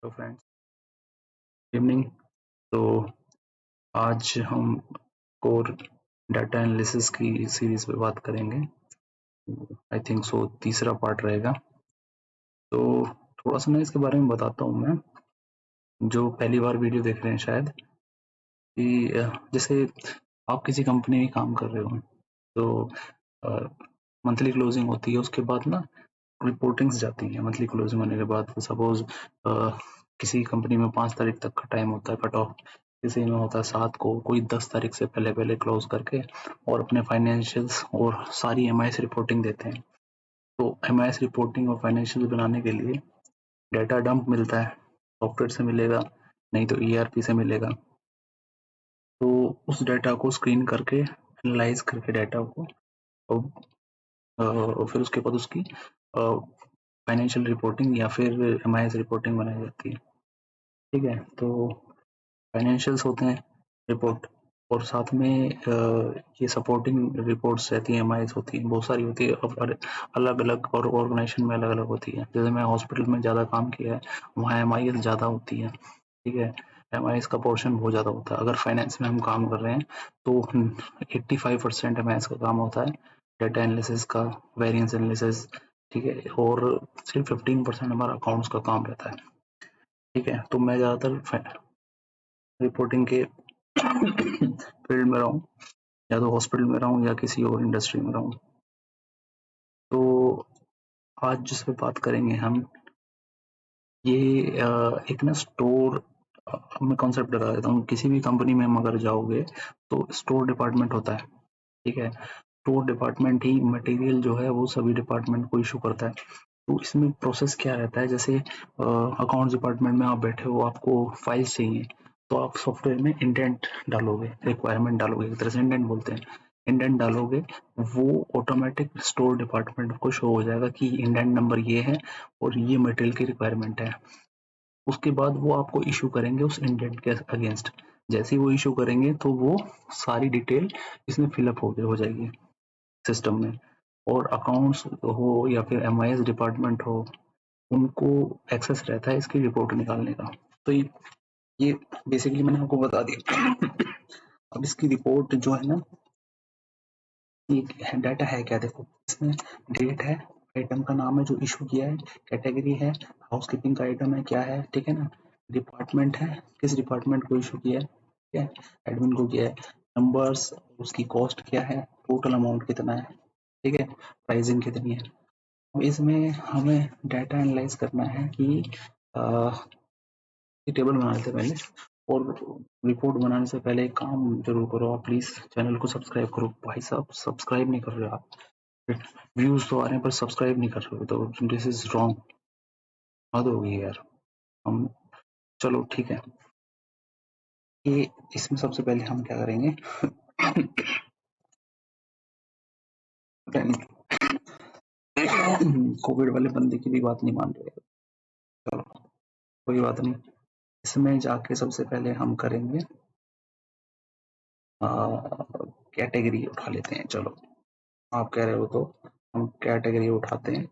Hello friends, evening. तो आज हम कोर डाटा एनालिसिस की सीरीज पे बात करेंगे। आई थिंक सो तीसरा पार्ट रहेगा। तो थोड़ा सा मैं इसके बारे में बताता हूँ। मैं जो पहली बार वीडियो देख रहे हैं शायद कि जैसे आप किसी कंपनी में काम कर रहे हो तो मंथली क्लोजिंग होती है, उसके बाद ना रिपोर्टिंग्स जाती है। मंथली क्लोजिंग होने के बाद सपोज किसी कंपनी में 5 तारीख तक का टाइम होता है कट ऑफ, किसी में होता है 7 को, कोई 10 तारीख से पहले पहले क्लोज करके और अपने फाइनेंशियल्स और सारी एमआईएस रिपोर्टिंग देते हैं। तो एमआईएस रिपोर्टिंग और फाइनेंशियल बनाने के लिए डाटा डंप मिलता है, सॉफ्टवेयर से मिलेगा, नहीं तो ईआरपी से मिलेगा। तो उस डाटा को स्क्रीन करके एनालाइज करके डाटा को फिर उसके बाद उसकी फाइनेंशियल रिपोर्टिंग या फिर एमआईएस रिपोर्टिंग बनाई जाती है। ठीक है, तो फाइनेंशियल्स होते हैं रिपोर्ट, और साथ में ये सपोर्टिंग रिपोर्ट्स रहती हैं, एमआईएस होती हैं, बहुत सारी होती है, और अलग अलग और ऑर्गेनाइजेशन में अलग अलग होती है। जैसे मैं हॉस्पिटल में ज़्यादा काम किया है, वहाँ एमआईएस ज़्यादा होती है। ठीक है, एमआईएस का पोर्शन बहुत ज़्यादा होता है। अगर फाइनेंस में हम काम कर रहे हैं तो 85% एमआईएस का काम होता है, डाटा एनालिसिस का, वेरिएंस एनालिसिस। ठीक है, और सिर्फ 15% हमारा अकाउंट्स का काम रहता है। ठीक है, तो मैं ज़्यादातर रिपोर्टिंग के फील्ड में रहा हूँ, या तो हॉस्पिटल में रहा हूँ या किसी और इंडस्ट्री में रहा हूँ। तो आज जिस पे बात करेंगे हम, ये एक ना स्टोर, मैं कॉन्सेप्ट लगा देता हूँ। किसी भी कंपनी में अगर जाओगे तो स्टोर डिपार्टमेंट होता है। ठीक है, स्टोर डिपार्टमेंट ही मटेरियल जो है वो सभी डिपार्टमेंट को इशू करता है। तो इसमें प्रोसेस क्या रहता है, जैसे अकाउंट्स डिपार्टमेंट में आप बैठे हो, आपको फाइल्स चाहिए, तो आप सॉफ्टवेयर में इंडेंट डालोगे, रिक्वायरमेंट डालोगे, एक तरह से इंडेंट बोलते हैं। इंडेंट डालोगे, वो ऑटोमेटिक स्टोर डिपार्टमेंट को शो हो जाएगा कि इंडेंट नंबर ये है और ये मटेरियल की रिक्वायरमेंट है। उसके बाद वो आपको इशू करेंगे उस इंडेंट के अगेंस्ट। जैसे ही वो इशू करेंगे तो वो सारी डिटेल इसमें फिलअप हो जाएगी सिस्टम में। और अकाउंट्स हो या फिर एमआईएस डिपार्टमेंट हो, उनको एक्सेस रहता है इसकी रिपोर्ट निकालने का। तो ये बेसिकली मैंने आपको बता दिया। अब इसकी रिपोर्ट जो है ना, ये डाटा है क्या, देखो इसमें डेट है, आइटम का नाम है जो इशू किया है, कैटेगरी है, हाउसकीपिंग का आइटम है क्या है, ठीक है ना, डिपार्टमेंट है, किस डिपार्टमेंट को इशू किया है, ठीक है, एडमिन को किया है, नंबर्स, उसकी कॉस्ट क्या है, टोटल अमाउंट कितना है, ठीक है, प्राइसिंग कितनी है। अब इसमें हमें डाटा एनालाइज करना है कि टेबल बना लेते पहले, और रिपोर्ट बनाने से पहले एक काम जरूर करो, आप प्लीज चैनल को सब्सक्राइब करो। भाई साहब सब्सक्राइब नहीं कर रहे हो आप, व्यूज तो आ रहे हैं पर सब्सक्राइब नहीं कर रहे हो, तो दिस इज रॉन्ग। हद हो गई यार। हम चलो ठीक है, ये इसमें सबसे पहले हम क्या करेंगे। कोविड वाले बंदे की भी बात नहीं मान रहे, चलो कोई बात नहीं। इसमें जाके सबसे पहले हम करेंगे कैटेगरी उठा लेते हैं। चलो आप कह रहे हो तो हम कैटेगरी उठाते हैं।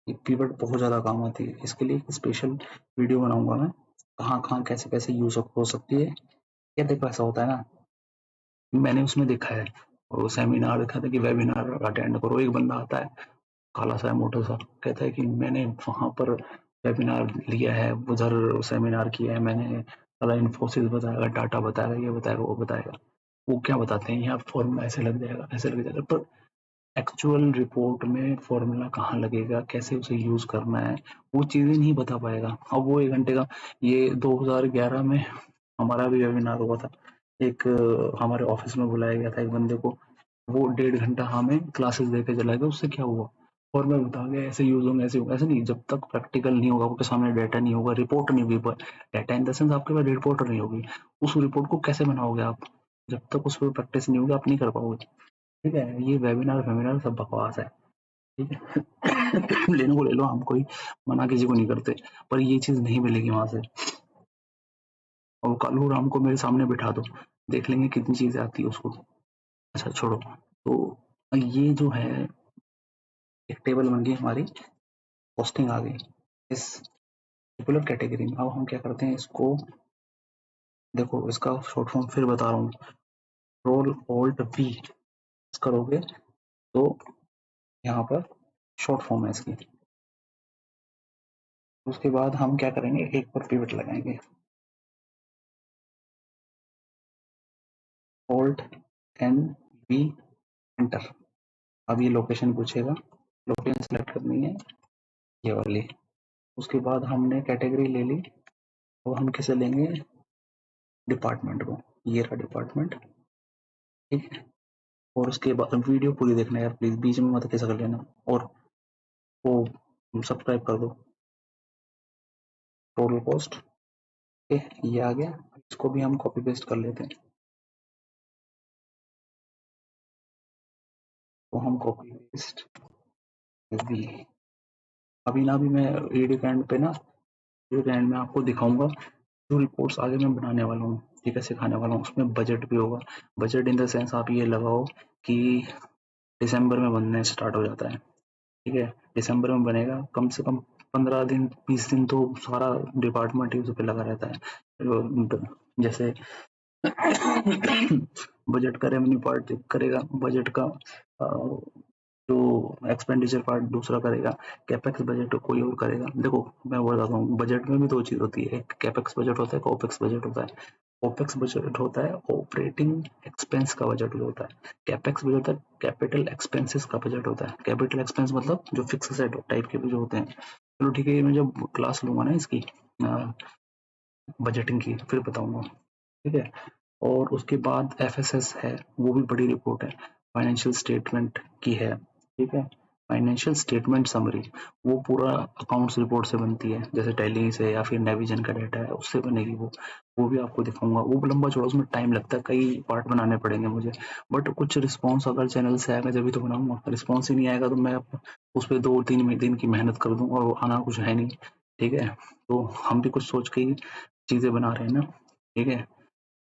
ये कीवर्ड बहुत ज़्यादा काम आती है, इसके लिए एक स्पेशल वीडियो बनाऊंगा मैं, कहाँ कहाँ कैसे कैसे यूज हो सकती है। क्या देखो, ऐसा होता है ना, मैंने उसमें देखा है, और सेमिनार देखा था कि वेबिनार अटेंड करो, एक बंदा आता है काला सा मोटा सा, कहता है कि मैंने वहां पर वेबिनार लिया है, उधर सेमिनार किया है मैंने, साला इन्फोसिस बताएगा, टाटा बताएगा, ये बताएगा, वो बताएगा। वो क्या बताते हैं, यहाँ फॉर्मूला ऐसे लग जाएगा, ऐसे लग जाएगा, पर एक्चुअल रिपोर्ट में फॉर्मूला कहाँ लगेगा, कैसे उसे यूज करना है, वो चीजें नहीं बता पाएगा। अब वो 1 घंटे का, ये 2011 में हमारा भी वेबिनार हुआ था, एक हमारे ऑफिस में बुलाया गया था एक बंदे को, वो 1.5 घंटा हमें क्लासेस देके चला गया। उससे क्या हुआ, और मैं बता गया ऐसे यूज होंगे, ऐसे होंगे, ऐसे नहीं। जब तक प्रैक्टिकल नहीं होगा, आपके सामने डाटा नहीं होगा, रिपोर्ट नहीं होगी, डाटा इन द सेंस आपके पास रिपोर्ट नहीं होगी, उस रिपोर्ट को कैसे बनाओगे आप, जब तक उस पर प्रैक्टिस नहीं होगी आप नहीं कर पाओगे। ठीक है, ये वेबिनार फेमिनार सब बकवास है। ठीक है, लेने को ले लो, हम कोई मना किसी को नहीं करते, पर ये चीज नहीं मिलेगी वहां से। और कालू राम को मेरे सामने बिठा दो, देख लेंगे कितनी चीजें आती है उसको। अच्छा छोड़ो, तो ये जो है एक टेबल बन गई हमारी, पोस्टिंग आ गई, इस पर्टिकुलर कैटेगरी में। अब हम क्या करते हैं इसको, देखो इसका शॉर्ट फॉर्म फिर बता रहा हूँ, कंट्रोल ऑल्ट वी करोगे तो यहाँ पर शॉर्ट फॉर्म है इसकी। उसके बाद हम क्या करेंगे, एक पर पिवट लगाएंगे, ऑल्ट एन वी एंटर। अब ये लोकेशन पूछेगा, लोकेशन सेलेक्ट करनी है ये वाली। उसके बाद हमने कैटेगरी ले ली, तो हम किसे लेंगे, डिपार्टमेंट को, ये रहा डिपार्टमेंट, ठीक है। और उसके बाद वीडियो पूरी देखना यार प्लीज, बीच में मत कैसा कर लेना, और वो सब्सक्राइब कर दो। टोटल कॉस्ट, ये आ गया, इसको भी हम कॉपी पेस्ट कर लेते हैं। तो हम कॉपी पेस्ट भी, अभी ना, अभी मैं वीडियो के एंड पे ना, वीडियो के एंड में आपको दिखाऊंगा जो रिपोर्ट्स आगे मैं बनाने वाला हूँ, ठीक है, सिखाने वाला हूँ, उसमें बजट भी होगा। बजट इन द सेंस आप ये लगाओ कि दिसंबर में बनने स्टार्ट हो जाता है, ठीक है, दिसंबर में बनेगा, कम से कम 15 दिन 20 दिन तो सारा डिपार्टमेंट ही उस पर लगा रहता है। जैसे बजट का रेवेन्यू पार्ट करेगा, बजट का जो एक्सपेंडिचर पार्ट दूसरा करेगा, कैपेक्स बजट कोई और करेगा। देखो मैं बताता हूँ, बजट में भी दो चीज होती है, एक कैपेक्स बजट होता है, एक ओपेक्स बजट होता है। ओपेक्स बजट होता है ऑपरेटिंग एक्सपेंस का बजट होता है, कैपेक्स बजट होता है कैपिटल एक्सपेंसेस का बजट होता है। कैपिटल एक्सपेंस मतलब जो फिक्स सेट टाइप के जो होते हैं। चलो ठीक है, ये मैं जब क्लास लूंगा ना इसकी बजटिंग की फिर बताऊंगा, ठीक है। और उसके बाद एफएसएस है, वो भी बड़ी रिपोर्ट है, फाइनेंशियल स्टेटमेंट की है, ठीक है। फाइनेंशियल स्टेटमेंट समरी, वो पूरा अकाउंट्स रिपोर्ट से बनती है, जैसे टैली से या फिर नेविजन का डाटा है उससे बनेगी वो भी आपको दिखाऊंगा। वो लंबा चौड़ा, उसमें टाइम लगता है, कई पार्ट बनाने पड़ेंगे मुझे, बट कुछ रिस्पॉन्स अगर चैनल से आएगा जब भी तो बनाऊंगा, रिस्पॉन्स ही नहीं आएगा तो मैं उस पर 2-3 दिन की मेहनत कर दूँ, और आना कुछ है नहीं, ठीक है। तो हम भी कुछ सोच के ही चीजें बना रहे हैं ना, ठीक है।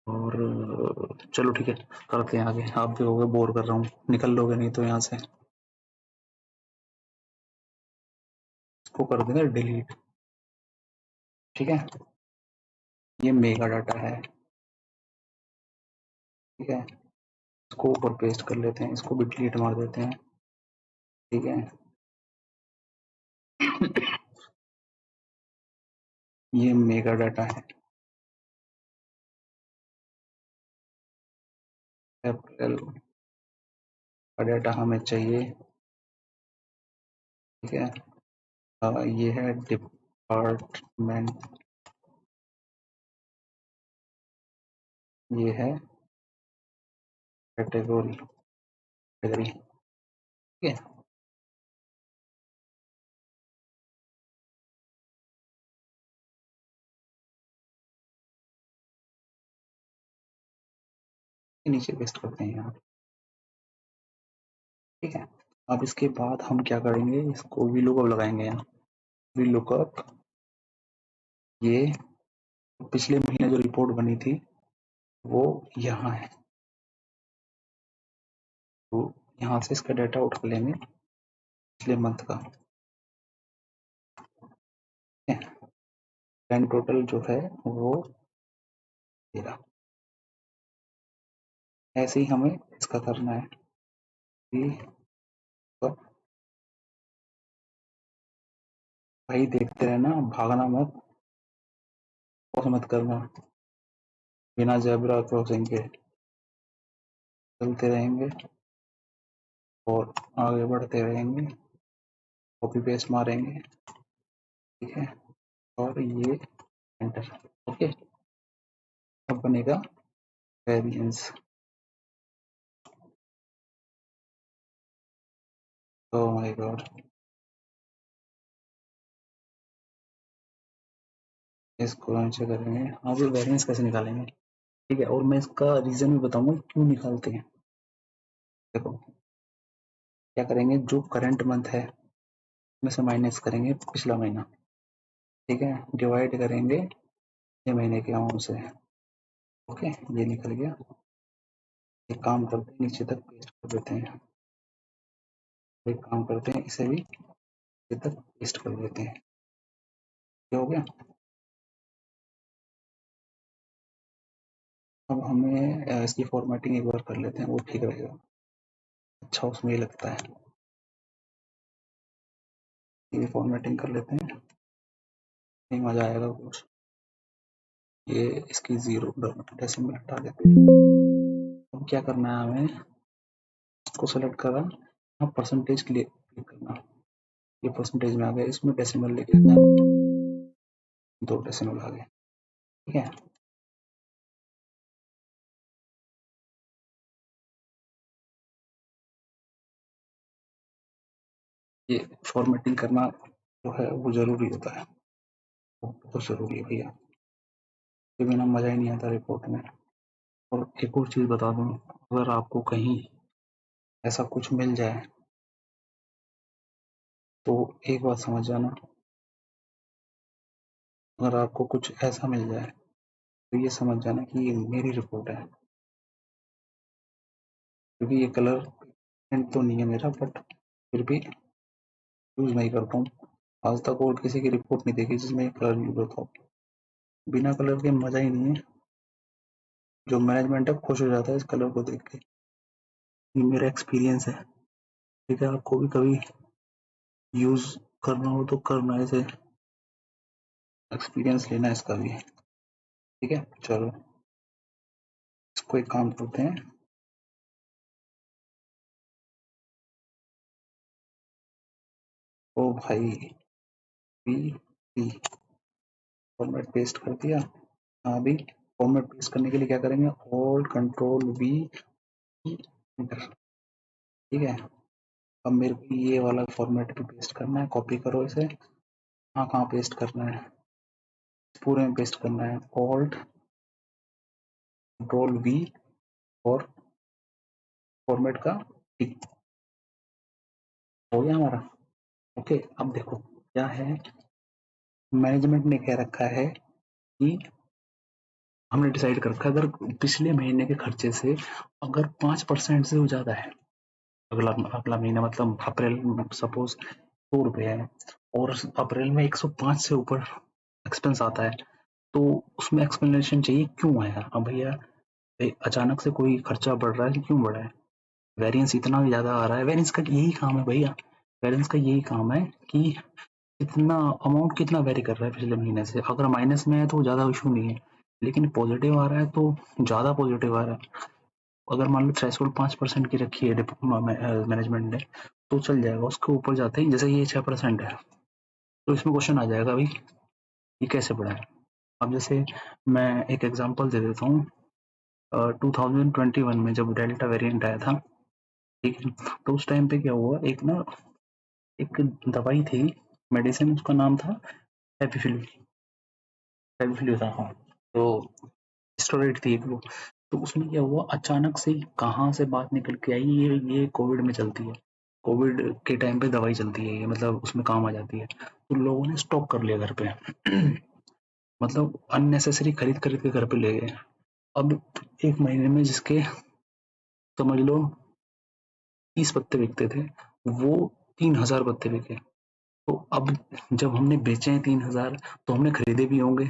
और चलो ठीक है, करते हैं आगे। आप भी होगे बोर कर रहा हूँ, निकल लोगे नहीं तो यहाँ से, इसको कर देंगे डिलीट, ठीक है। ये मेगा डाटा है, ठीक है, इसको ऊपर पेस्ट कर लेते हैं, इसको भी डिलीट मार देते हैं, ठीक है। ये मेगा डाटा है, कैपिटल का डाटा हमें चाहिए, ठीक है। ये है डिपार्टमेंट, ये है कैटेगरी, कैटेगरी, ठीक है। नीचे पेस्ट करते हैं यहाँ, ठीक है। अब इसके बाद हम क्या करेंगे, इसको वी लुकअप लगाएंगे यहाँ, वी लुकअप, ये पिछले महीने जो रिपोर्ट बनी थी वो यहाँ है, तो यहाँ से इसका डाटा उठा लेंगे पिछले मंथ का, ग्रैंड टोटल जो है वो 13। ऐसे ही हमें इसका करना है कि तो भाई देखते रहना, भागना मत, पॉज मत करना, बिना जेब्रा क्रॉसिंग के चलते रहेंगे और आगे बढ़ते रहेंगे, कॉपी पेस्ट मारेंगे, ठीक है, और ये एंटर, ओके। अब बनेगा वेरिएंस, ओह माय गॉड, इसको नीचे करेंगे। हाँ जी, वेरिएंस कैसे निकालेंगे, ठीक है, और मैं इसका रीजन भी बताऊंगा क्यों निकालते हैं। देखो क्या करेंगे, जो करंट मंथ है उसमें से माइनस करेंगे पिछला महीना, ठीक है, डिवाइड करेंगे ये महीने के अमाउंट से, ओके। ये निकल गया। एक काम करते हैं, नीचे तक पेस्ट कर देते हैं, एक काम करते हैं, इसे भी नीचे तक पेस्ट कर देते हैं, ये हो गया। अब हमें इसकी फॉर्मेटिंग एक बार कर लेते हैं, वो ठीक रहेगा। अच्छा उसमें ये लगता है, ये फॉर्मेटिंग कर लेते हैं, नहीं मजा आएगा कुछ। ये इसकी 0 डेसिमल हटा देते हैं। अब क्या करना है हमें, इसको सेलेक्ट करा, अब परसेंटेज क्लिक करना, ये परसेंटेज में आ गया, इसमें डेसिमल लेके आना, 2 डेसिमल आ गए, ठीक है। ये फॉर्मेटिंग करना जो है वो जरूरी होता है, वो बहुत जरूरी है भैया, के बिना मजा ही नहीं आता रिपोर्ट में। और एक और चीज बता दूं, अगर आपको कहीं ऐसा कुछ मिल जाए तो एक बात समझ जाना, अगर आपको कुछ ऐसा मिल जाए तो ये समझ जाना कि ये मेरी रिपोर्ट है, क्योंकि ये कलर प्रिंट तो नहीं है मेरा, बट फिर भी यूज नहीं करता हूँ आज तक, और किसी की रिपोर्ट नहीं देखी जिसमें ये कलर यूज होता हो। बिना कलर के मजा ही नहीं है, जो मैनेजमेंट है खुश हो जाता है इस कलर को देख के। ये मेरा एक्सपीरियंस है, ठीक है। आपको भी कभी यूज करना हो तो करना, ऐसे एक्सपीरियंस लेना इसका भी, ठीक है। चलो इसको एक काम करते हैं, ओ भाई, पी पी फॉर्मेट पेस्ट कर दिया। अभी फॉर्मेट पेस्ट करने के लिए क्या करेंगे, ऑल्ट कंट्रोल वी, एंटर, ठीक है। अब मेरे को ये वाला फॉर्मेट भी पेस्ट करना है, कॉपी करो इसे, हाँ कहाँ पेस्ट करना है, पूरे में पेस्ट करना है, ऑल्ट कंट्रोल वी और फॉर्मेट का टी, हो गया हमारा। ओके, अब देखो क्या है, मैनेजमेंट ने कह रखा है कि हमने डिसाइड कर रखा है, अगर पिछले महीने के खर्चे से अगर 5% से ज्यादा है, अगला अगला महीना मतलब अप्रैल, सपोज 100 रुपए है और अप्रैल में 105 से ऊपर एक्सपेंस आता है, तो उसमें एक्सप्लेनेशन चाहिए क्यों आया। अब भैया अचानक से कोई खर्चा बढ़ रहा है, क्यों बढ़ा है, वेरिएंस इतना ज्यादा आ रहा है, वेरिएंस का यही काम है भैया, वेरिएंस का यही काम है कि कितना अमाउंट कितना वेरी कर रहा है पिछले महीने से। अगर माइनस में है तो ज्यादा इशू नहीं है, लेकिन पॉजिटिव आ रहा है तो ज्यादा पॉजिटिव आ रहा है। अगर मान लो थ्रेशोल्ड 5% की रखी है मैनेजमेंट ने, तो चल जाएगा, उसके ऊपर जाते ही जैसे ये 6% है, तो इसमें क्वेश्चन आ जाएगा भाई ये कैसे बढ़ा है। अब जैसे मैं एक एग्जांपल दे देता हूँ, 2021 में जब डेल्टा वेरिएंट आया था, ठीक है, तो उस टाइम पे क्या हुआ, एक ना एक दवाई थी, मेडिसिन, उसका नाम था एपिफिल, एपिफिल था, हाँ। तो स्टोरेट थी एक वो, तो उसमें क्या हुआ, अचानक से कहाँ से बात निकल के आई, ये कोविड में चलती है, कोविड के टाइम पे दवाई चलती है ये, मतलब उसमें काम आ जाती है, तो लोगों ने स्टॉक कर लिया घर पे मतलब अननेसेसरी खरीद खरीद के घर पे ले गए। अब एक महीने में जिसके समझ लो 30 पत्ते बिकते थे, वो 3,000 पत्ते बिके। तो अब जब हमने बेचे हैं 3,000, तो हमने खरीदे भी होंगे,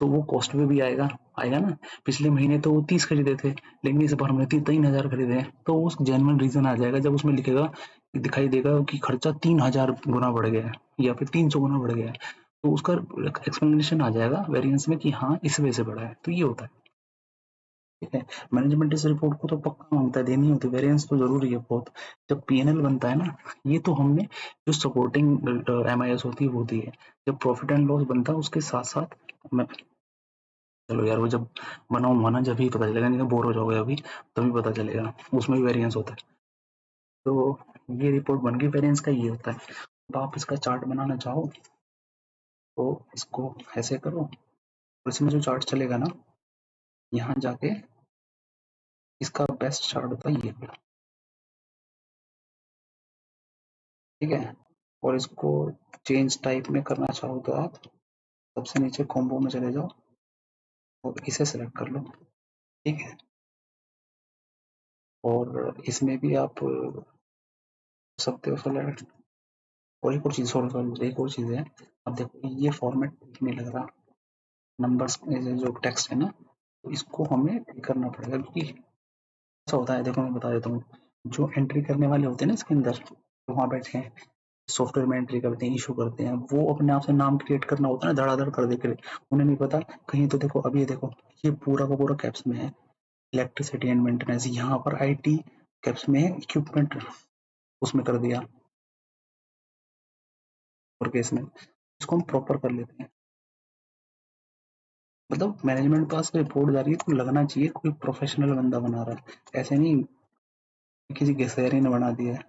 तो वो कॉस्ट में भी आएगा, आएगा ना। पिछले महीने तो वो 30 खरीदे थे, लेकिन इस बार हमने 3,000 खरीदे हैं, तो उस जेन्युइन रीजन आ जाएगा जब उसमें लिखेगा, दिखाई देगा कि खर्चा 3,000 गुना बढ़ गया है या फिर 300 गुना बढ़ गया है, तो उसका एक्सप्लेनेशन आ जाएगा वेरिएंस में कि हाँ इस वजह से बढ़ा है, तो ये होता है, ठीक है। मैनेजमेंट इस रिपोर्ट को तो पक्का मांगता है, देनी होती है, वेरिएंस तो जरूरी है बहुत। जब पीएनएल बनता है ना, ये तो हमने जो सपोर्टिंग एमआईएस होती है वो दी है, जब प्रॉफिट एंड लॉस बनता है उसके साथ साथ मैं, चलो यार वो जब बनाऊंगा ना जब ही पता चलेगा, नहीं तो बोर हो जाओगे अभी, तभी पता चलेगा, उसमें भी वेरिएंस होता है। तो ये रिपोर्ट बन गई, वेरिएंस का ये होता है। अब आप इसका चार्ट बनाना चाहो तो इसको ऐसे करो, और इसमें जो चार्ट चलेगा ना, यहाँ जाके इसका बेस्ट चार्ट होता है ये वाला, ठीक है। और इसको चेंज टाइप में करना चाहो तो आप सबसे नीचे कॉम्बो में चले जाओ और इसे सेलेक्ट कर लो, ठीक है। और इसमें भी आप सकते हो सेलेक्ट, और एक और चीज़ सॉरी एक और चीज़ है, अब देखो ये फॉर्मेट ठीक नहीं लग रहा, नंबर्स जो टेक्स्ट है ना, तो इसको हमें ठीक करना पड़ेगा, क्योंकि ऐसा होता है, देखो मैं बता देता हूँ, जो एंट्री करने वाले होते हैं ना इसके अंदर, तो वहाँ बैठे हैं सॉफ्टवेयर में एंट्री करते हैं, इशू करते हैं, वो अपने आप से नाम क्रिएट करना होता है ना, धड़ाधड़ कर दे कर, उन्हें नहीं पता कहीं, तो देखो अभी ये देखो, ये पूरा का पूरा कैप्स में है, इलेक्ट्रिसिटी एंड मेंटेनेंस, यहाँ पर आईटी कैप्स में है, इक्विपमेंट उसमें कर दिया और केस में, इसको हम प्रॉपर कर लेते हैं, मतलब मैनेजमेंट पास रिपोर्ट जा रही है तो लगना चाहिए कोई प्रोफेशनल बंदा बना रहा है, ऐसे नहीं किसी घिसेरी ने बना दिया है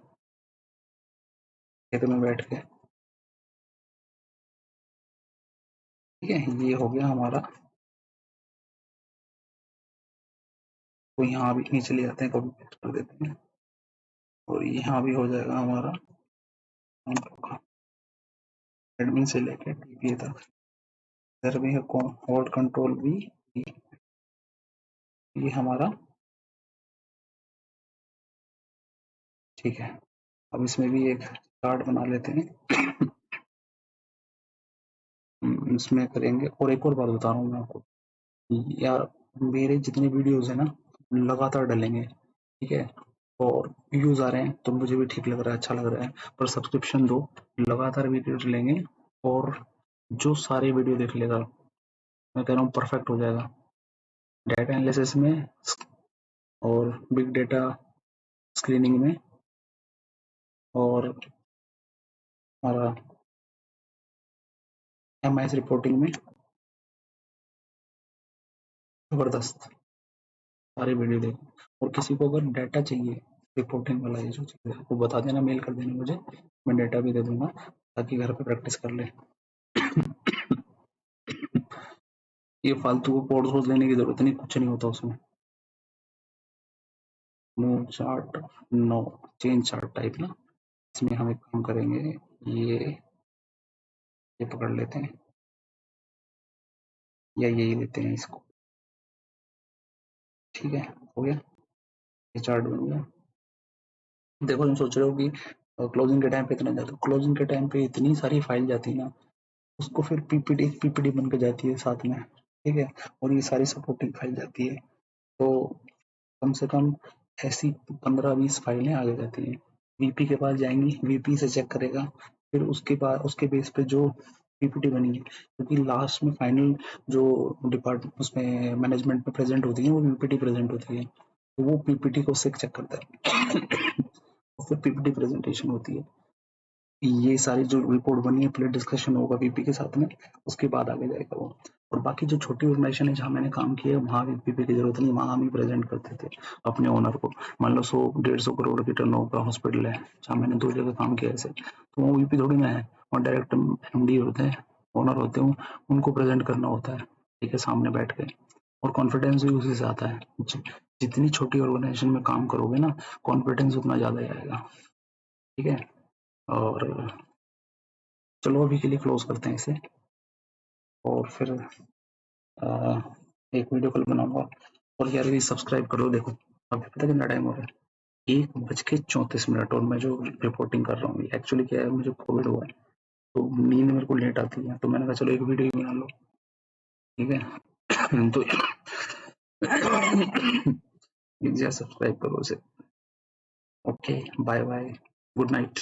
खेत में बैठ के। ठीक है, ये हो गया हमारा, तो यहाँ भी नीचे ले जाते हैं, कॉपी पेस्ट कर देते हैं, और यहाँ भी हो जाएगा हमारा एडमिन से लेके टीपीए तक, इधर भी है होल्ड कंट्रोल भी, ये हमारा ठीक है। अब इसमें भी एक चार्ट बना लेते हैं इसमें करेंगे, और एक और बात बता रहा हूँ मैं आपको, यार मेरे जितने वीडियोस है ना लगातार डलेंगे, ठीक है, और व्यूज आ रहे हैं तो मुझे भी ठीक लग रहा है, अच्छा लग रहा है, पर सब्सक्रिप्शन दो, लगातार वीडियो डलेंगे, और जो सारे वीडियो देख लेगा, मैं कह रहा हूँ परफेक्ट हो जाएगा डाटा एनालिसिस में, और बिग डेटा स्क्रीनिंग में, और हमारा एमआईएस रिपोर्टिंग में, जबरदस्त सारे वीडियो देखो, और किसी को अगर डाटा चाहिए रिपोर्टिंग वाला, ये जो चीज़ है वो बता देना, मेल कर देना मुझे, मैं डाटा भी दे दूंगा ताकि घर पे प्रैक्टिस कर ले। ये फालतू को कोड सोच लेने की जरूरत नहीं, कुछ नहीं होता उसमें। Move chart, no, change chart type ना, इसमें हम एक काम करेंगे, ये पकड़ लेते हैं, या यही लेते हैं इसको, ठीक है, हो गया, ये चार्ट बन गया। देखो तुम सोच रहे हो कि क्लोजिंग के टाइम पे इतना जाता है, क्लोजिंग के टाइम पे इतनी सारी फाइल जाती है ना, उसको फिर पीपीटी बन के जाती है साथ में, ठीक है, और ये सारी सपोर्टिंग फाइल जाती है, तो कम से कम ऐसी 15-20 फाइलें आगे जाती हैं, वीपी के पास जाएंगी, वीपी से चेक करेगा, फिर उसके बाद उसके बेस पे जो पीपीटी बनी है, क्योंकि लास्ट में फाइनल जो डिपार्टमेंट उसमें मैनेजमेंट में प्रेजेंट होती है वो पीपीटी प्रेजेंट होती है, तो वो पीपीटी को उससे चेक करता है और फिर पीपीटी प्रेजेंटेशन होती है, ये सारी जो रिपोर्ट बनी है पहले डिस्कशन होगा वीपी के साथ में, उसके बाद आगे जाएगा वो, और बाकी जो छोटी ऑर्गेनाइजेशन है जहाँ मैंने काम किया है वहाँ वीपी की जरूरत नहीं, वहाँ हम ही प्रेजेंट करते थे अपने ओनर को, मान लो 100-150 करोड़ की टर्नओवर का हॉस्पिटल है जहाँ मैंने 2 जगह काम किया ऐसे, तो वो वीपी थोड़ी ना है, और डायरेक्ट एमडी होते हैं, ओनर होते हैं, उनको प्रेजेंट करना होता है, ठीक है, सामने बैठ के, और कॉन्फिडेंस भी उसी से आता है, जितनी छोटी ऑर्गेनाइजेशन में काम करोगे ना, कॉन्फिडेंस उतना ज्यादा आएगा, ठीक है, और चलो अभी के लिए क्लोज करते हैं इसे, और फिर एक वीडियो कल बनाऊंगा, और यार भी सब्सक्राइब करो, देखो अभी पता कितना टाइम हो रहा है, 1:34 और मैं जो रिपोर्टिंग कर रहा हूँ, एक्चुअली क्या है, मुझे कोविड हुआ है तो नींद मेरे को लेट आती है, तो मैंने कहा चलो एक वीडियो बना लो, ठीक है तो सब्सक्राइब करो उसे, okay, bye bye, good night.